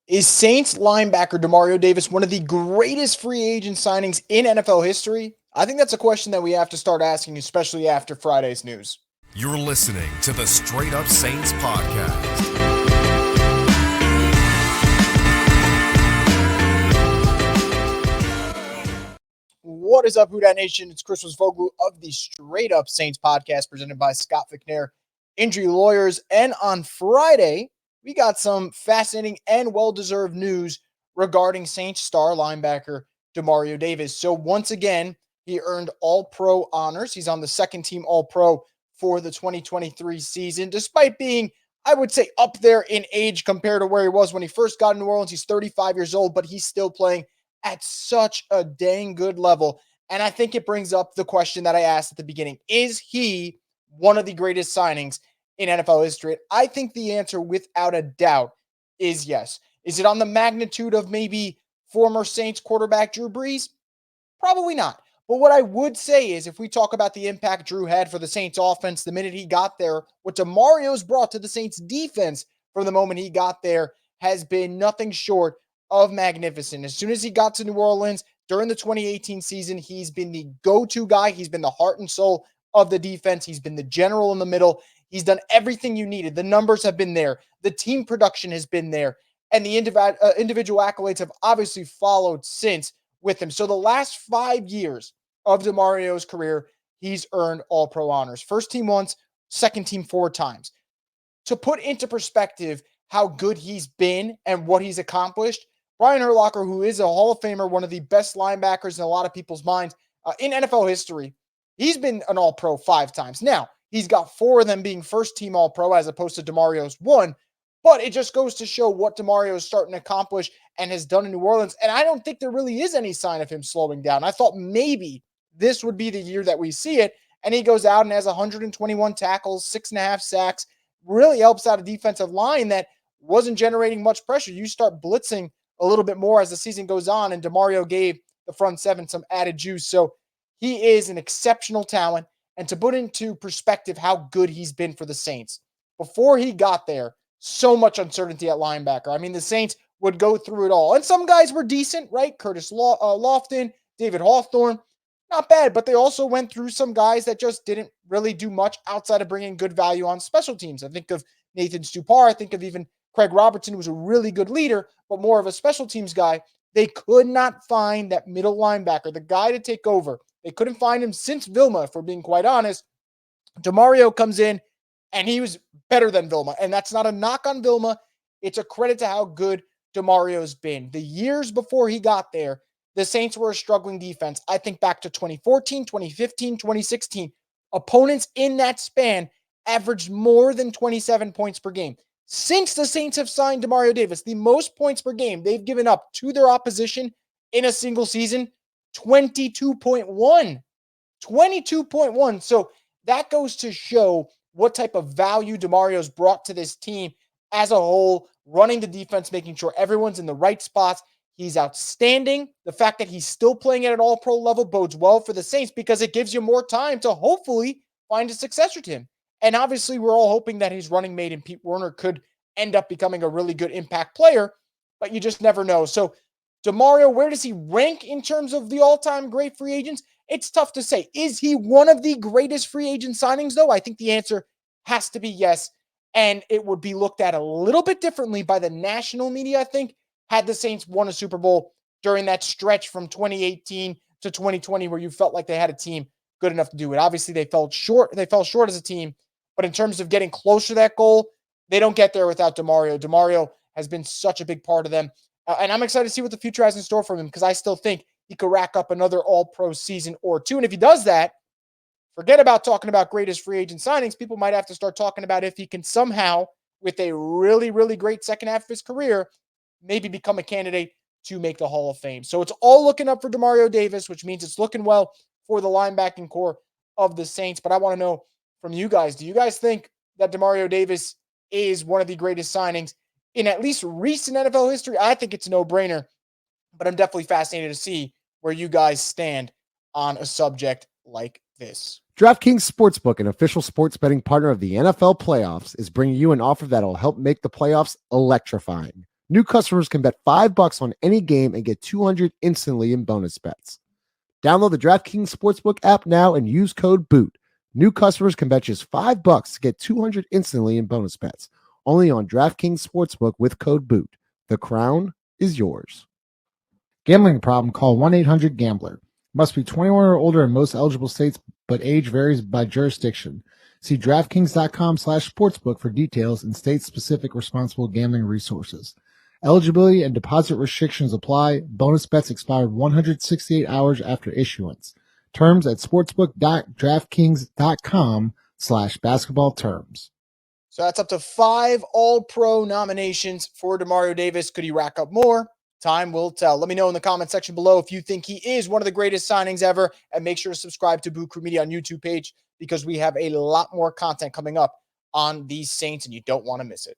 Is Saints linebacker Demario Davis one of the greatest free agent signings in NFL history? I think that's a question that we have to start asking, especially after Friday's news. You're listening to the Straight Up Saints podcast. What is up, Who Dat Nation? It's Chris Fogo of the Straight Up Saints podcast presented by Scott McNair, Injury Lawyers. And on Friday, we got some fascinating and well-deserved news regarding Saints star linebacker Demario Davis. So once again, he earned All-Pro honors. He's on the second team All-Pro for the 2023 season, despite being, I would say, up there in age compared to where he was when he first got in New Orleans. He's 35 years old, but he's still playing at such a dang good level. And I think it brings up the question that I asked at the beginning. Is he one of the greatest signings in NFL history? I think the answer, without a doubt, is yes. Is it on the magnitude of maybe former Saints quarterback Drew Brees? Probably not. But what I would say is, if we talk about the impact Drew had for the Saints offense the minute he got there, what Demario's brought to the Saints defense from the moment he got there has been nothing short of magnificent. As soon as he got to New Orleans during the 2018 season, he's been the go-to guy. He's been the heart and soul of the defense. He's been the general in the middle. He's done everything you needed. The numbers have been there. The team production has been there. And the individual accolades have obviously followed since with him. So the last 5 years of Demario's career, he's earned All-Pro honors. First team once, second team 4 times. To put into perspective how good he's been and what he's accomplished, Brian Urlacher, who is a Hall of Famer, one of the best linebackers in a lot of people's minds in NFL history, he's been an All-Pro 5 times. Now, he's got 4 of them being first-team All-Pro as opposed to Demario's 1, but it just goes to show what Demario is starting to accomplish and has done in New Orleans, and I don't think there really is any sign of him slowing down. I thought maybe this would be the year that we see it, and he goes out and has 121 tackles, 6.5 sacks, really helps out a defensive line that wasn't generating much pressure. You start blitzing a little bit more as the season goes on, and Demario gave the front 7 some added juice. So he is an exceptional talent. And to put into perspective how good he's been for the Saints, before he got there, so much uncertainty at linebacker. I mean, the Saints would go through it all. And some guys were decent, right? Curtis Lofton, David Hawthorne, not bad, but they also went through some guys that just didn't really do much outside of bringing good value on special teams. I think of Nathan Stupar. I think of even Craig Robertson, who was a really good leader, but more of a special teams guy. They could not find that middle linebacker, the guy to take over. They couldn't find him since Vilma, if we're being quite honest. Demario comes in, and he was better than Vilma. And that's not a knock on Vilma. It's a credit to how good Demario's been. The years before he got there, the Saints were a struggling defense. I think back to 2014, 2015, 2016. Opponents in that span averaged more than 27 points per game. Since the Saints have signed Demario Davis, the most points per game they've given up to their opposition in a single season, 22.1. 22.1. So that goes to show what type of value Demario's brought to this team as a whole, running the defense, making sure everyone's in the right spots. He's outstanding. The fact that he's still playing at an all-pro level bodes well for the Saints because it gives you more time to hopefully find a successor to him. And obviously, we're all hoping that his running mate in Pete Werner could end up becoming a really good impact player, but you just never know. So, Demario, where does he rank in terms of the all-time great free agents? It's tough to say. Is he one of the greatest free agent signings, though? I think the answer has to be yes, and it would be looked at a little bit differently by the national media, I think, had the Saints won a Super Bowl during that stretch from 2018 to 2020 where you felt like they had a team good enough to do it. Obviously, they fell short as a team, but in terms of getting closer to that goal, they don't get there without Demario. Demario has been such a big part of them, and I'm excited to see what the future has in store for him because I still think he could rack up another all-pro season or 2, and if he does that, forget about talking about greatest free agent signings. People might have to start talking about if he can somehow, with a really, really great second half of his career, maybe become a candidate to make the Hall of Fame. So it's all looking up for Demario Davis, which means it's looking well for the linebacking core of the Saints. But I want to know from you guys, do you guys think that Demario Davis is one of the greatest signings in at least recent NFL history? I think it's a no-brainer, but I'm definitely fascinated to see where you guys stand on a subject like this. DraftKings Sportsbook, an official sports betting partner of the NFL playoffs, is bringing you an offer that'll help make the playoffs electrifying. New customers can bet $5 on any game and get $200 instantly in bonus bets. Download the DraftKings Sportsbook app now and use code BOOT. New customers can bet just $5 to get $200 instantly in bonus bets. Only on DraftKings Sportsbook with code BOOT. The crown is yours. Gambling problem? Call 1-800-GAMBLER. Must be 21 or older in most eligible states, but age varies by jurisdiction. See DraftKings.com/sportsbook for details and state-specific responsible gambling resources. Eligibility and deposit restrictions apply. Bonus bets expire 168 hours after issuance. Terms at sportsbook.draftkings.com/basketball terms. So that's up to 5 All-Pro nominations for Demario Davis. Could he rack up more? Time will tell. Let me know in the comment section below if you think he is one of the greatest signings ever, and make sure to subscribe to Boot Crew Media on YouTube page because we have a lot more content coming up on these Saints and you don't want to miss it.